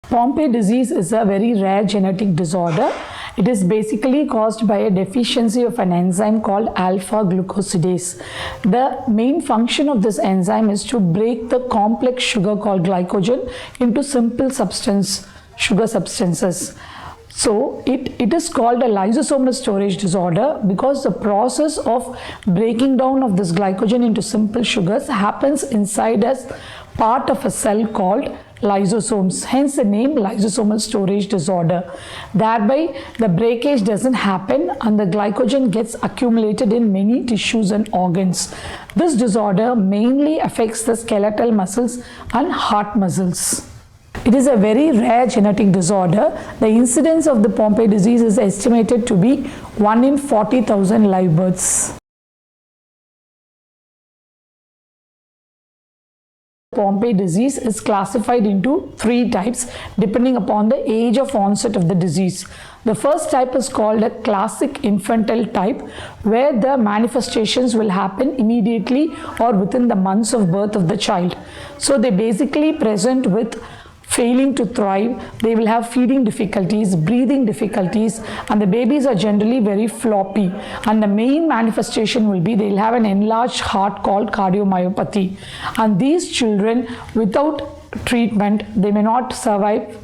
Pompe disease is a very rare genetic disorder. It is basically caused by a deficiency of an enzyme called alpha glucosidase. The main function of this enzyme is to break the complex sugar called glycogen into simple sugar substances. So it is called a lysosomal storage disorder because the process of breaking down of this glycogen into simple sugars happens inside as part of a cell called lysosomes, hence the name lysosomal storage disorder. Thereby the breakage doesn't happen and the glycogen gets accumulated in many tissues and organs. This disorder mainly affects the skeletal muscles and heart muscles. It is a very rare genetic disorder. The incidence of the Pompe disease is estimated to be 1 in 40,000 live births. Pompe disease is classified into 3 types depending upon the age of onset of the disease. The first type is called a classic infantile type, where the manifestations will happen immediately or within the months of birth of the child. So they basically present with failing to thrive, they will have feeding difficulties, breathing difficulties, and the babies are generally very floppy, and the main manifestation will be they will have an enlarged heart called cardiomyopathy, and these children without treatment they may not survive,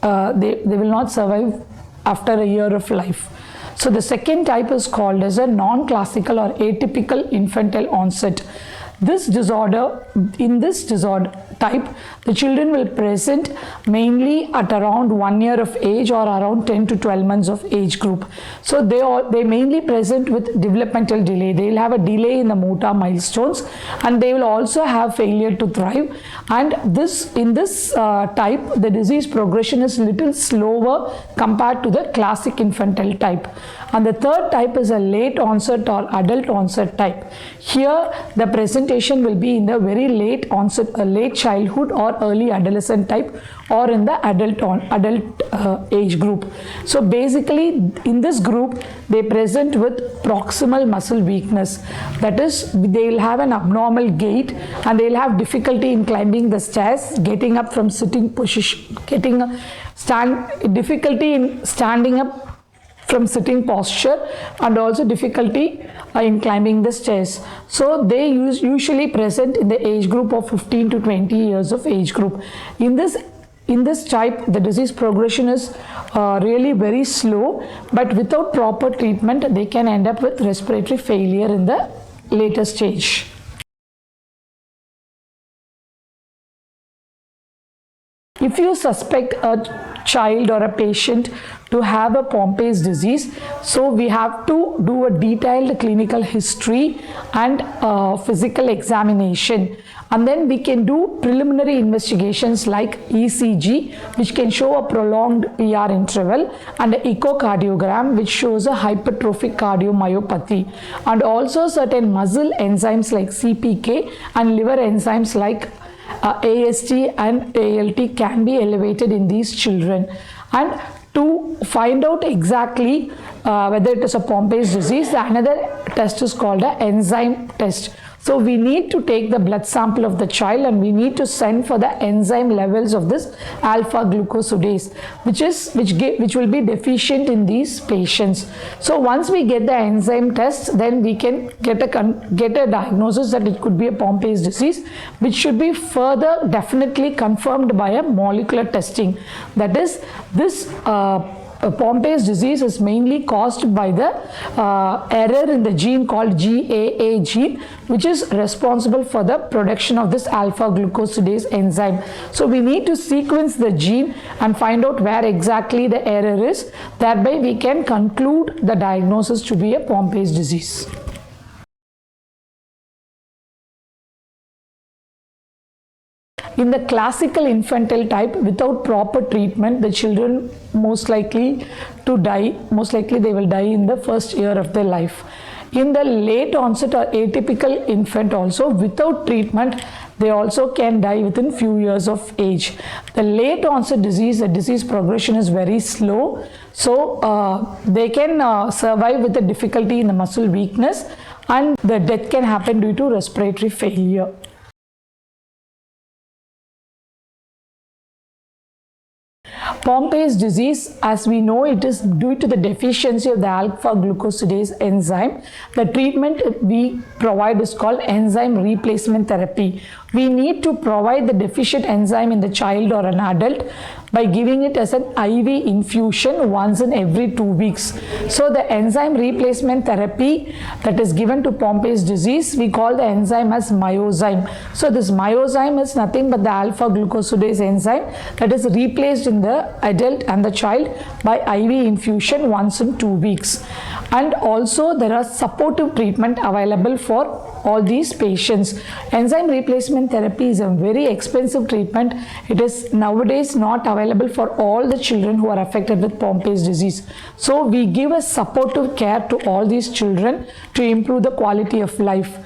they will not survive after a year of life. So the second type is called as a non-classical or atypical infantile onset. In this disorder type, the children will present mainly at around 1 year of age or around 10 to 12 months of age group. So they mainly present with developmental delay. They will have a delay in the motor milestones and they will also have failure to thrive. And in this type, the disease progression is little slower compared to the classic infantile type. And the third type is a late onset or adult onset type. Here the presentation will be in the very late onset, late childhood or early adolescent type, or in the adult age group. So basically in this group they present with proximal muscle weakness. That is, they will have an abnormal gait and they will have difficulty in climbing the stairs, getting up from sitting position, difficulty in standing up from sitting posture, and also difficulty in climbing the stairs. So they usually present in the age group of 15 to 20 years of age group. In this type, the disease progression is really very slow, but without proper treatment they can end up with respiratory failure in the later stage. If you suspect a child or a patient to have a Pompe's disease, so we have to do a detailed clinical history and physical examination, and then we can do preliminary investigations like ECG, which can show a prolonged ER interval, and an echocardiogram which shows a hypertrophic cardiomyopathy, and also certain muscle enzymes like CPK and liver enzymes like AST and ALT can be elevated in these children. And to find out exactly whether it is a Pompe's disease, another test is called an enzyme test. So we need to take the blood sample of the child and we need to send for the enzyme levels of this alpha glucosidase, which will be deficient in these patients. So once we get the enzyme test, then we can get a diagnosis that it could be a Pompe's disease, which should be further definitely confirmed by a molecular testing. That is, this Pompe's disease is mainly caused by the error in the gene called GAA gene, which is responsible for the production of this alpha glucosidase enzyme. So we need to sequence the gene and find out where exactly the error is. Thereby we can conclude the diagnosis to be a Pompe's disease. In the classical infantile type, without proper treatment, the children most likely they will die in the first year of their life. In the late onset or atypical infant also, without treatment, they also can die within few years of age. The late onset disease, the disease progression is very slow, so they can survive with the difficulty in the muscle weakness, and the death can happen due to respiratory failure. Pompe's disease, as we know, it is due to the deficiency of the alpha glucosidase enzyme. The treatment we provide is called enzyme replacement therapy. We need to provide the deficient enzyme in the child or an adult by giving it as an IV infusion once in every 2 weeks. So the enzyme replacement therapy that is given to Pompe's disease, we call the enzyme as myozyme. So this myozyme is nothing but the alpha glucosidase enzyme that is replaced in the adult and the child by IV infusion once in 2 weeks. And also there are supportive treatment available for all these patients. Enzyme replacement therapy is a very expensive treatment. It is nowadays not available for all the children who are affected with Pompe's disease. So we give a supportive care to all these children to improve the quality of life.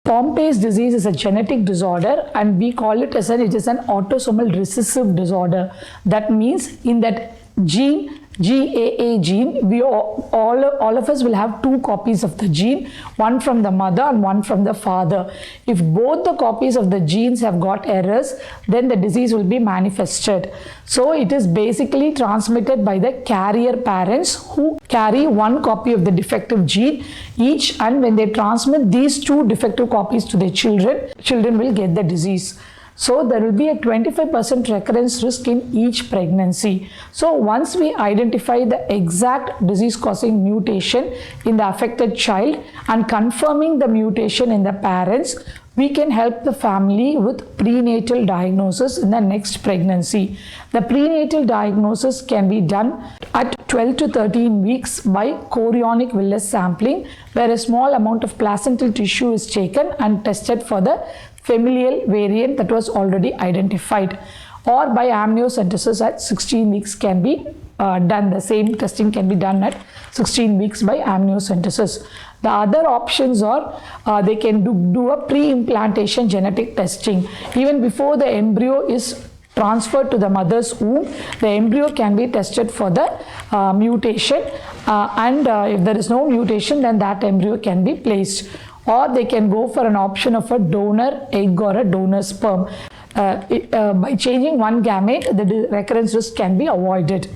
Pompe's disease is a genetic disorder, and we call it as it is an autosomal recessive disorder. That means in that gene, GAA gene, we all of us will have 2 copies of the gene, one from the mother and one from the father. If both the copies of the genes have got errors, then the disease will be manifested. So it is basically transmitted by the carrier parents who carry 1 copy of the defective gene each, and when they transmit these 2 defective copies to their children will get the disease. So there will be a 25% recurrence risk in each pregnancy. So once we identify the exact disease causing mutation in the affected child and confirming the mutation in the parents, we can help the family with prenatal diagnosis in the next pregnancy. The prenatal diagnosis can be done at 12 to 13 weeks by chorionic villus sampling, where a small amount of placental tissue is taken and tested for the familial variant that was already identified, or by amniocentesis at 16 weeks can be done. The same testing can be done at 16 weeks by amniocentesis. The other options are they can do a pre-implantation genetic testing. Even before the embryo is transferred to the mother's womb, the embryo can be tested for the mutation, and if there is no mutation, then that embryo can be placed. Or they can go for an option of a donor egg or a donor sperm. By changing one gamete, the recurrence risk can be avoided.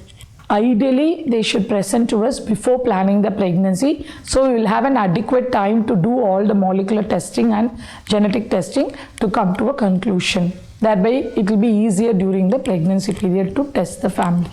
Ideally, they should present to us before planning the pregnancy, so we will have an adequate time to do all the molecular testing and genetic testing to come to a conclusion. That way, it will be easier during the pregnancy period to test the family.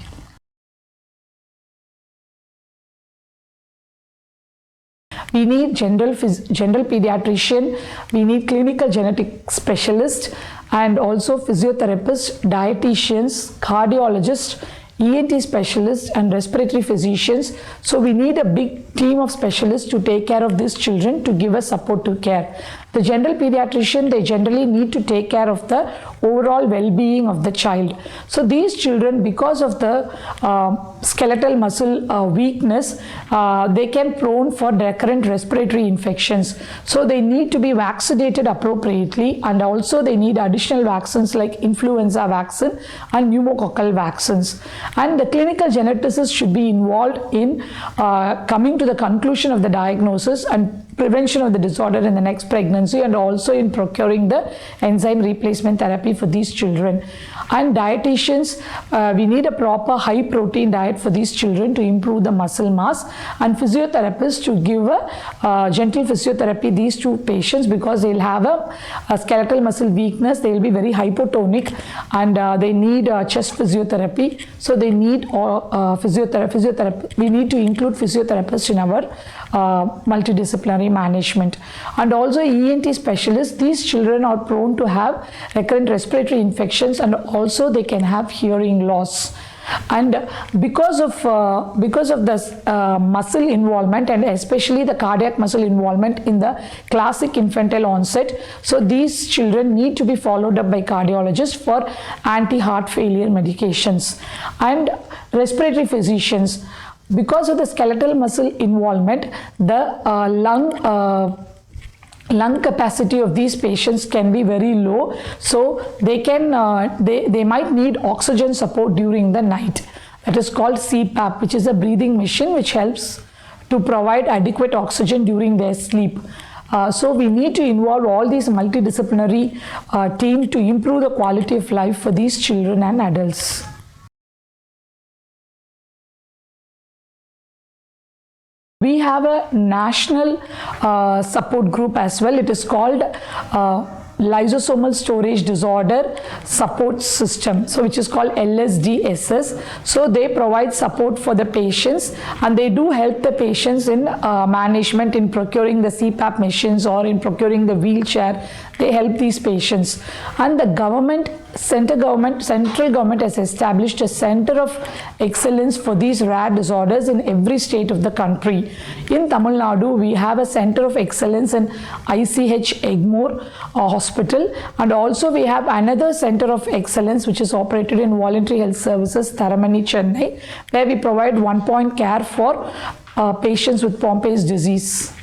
We need general pediatrician, we need clinical genetic specialist, and also physiotherapists, dietitians, cardiologists, ENT specialists, and respiratory physicians. So we need a big team of specialists to take care of these children to give us supportive care. The general pediatrician, they generally need to take care of the overall well-being of the child. So these children, because of the skeletal muscle weakness, they can prone for recurrent respiratory infections. So they need to be vaccinated appropriately, and also they need additional vaccines like influenza vaccine and pneumococcal vaccines. And the clinical geneticist should be involved in coming to the conclusion of the diagnosis and prevention of the disorder in the next pregnancy, and also in procuring the enzyme replacement therapy for these children. And dietitians, we need a proper high protein diet for these children to improve the muscle mass, and physiotherapists to give a gentle physiotherapy these 2 patients, because they will have a skeletal muscle weakness, they will be very hypotonic, and they need chest physiotherapy. So they need physiotherapy. We need to include physiotherapists in our multidisciplinary management. And also ENT specialists, these children are prone to have recurrent respiratory infections, and also they can have hearing loss. And because of the muscle involvement, and especially the cardiac muscle involvement in the classic infantile onset, so these children need to be followed up by cardiologists for anti-heart failure medications. And respiratory physicians, because of the skeletal muscle involvement, the lung capacity of these patients can be very low, so they might need oxygen support during the night. That is called CPAP, which is a breathing machine which helps to provide adequate oxygen during their sleep. So we need to involve all these multidisciplinary teams to improve the quality of life for these children and adults. We have a national support group as well. It is called lysosomal storage disorder support system, so which is called LSDSS. So they provide support for the patients, and they do help the patients in management, in procuring the CPAP machines or in procuring the wheelchair. They help these patients. And the central government has established a center of excellence for these rare disorders in every state of the country. In Tamil Nadu, we have a center of excellence in ICH Egmore Hospital, and also we have another center of excellence which is operated in Voluntary Health Services, Tharamani, Chennai, where we provide one-point care for patients with Pompe's disease.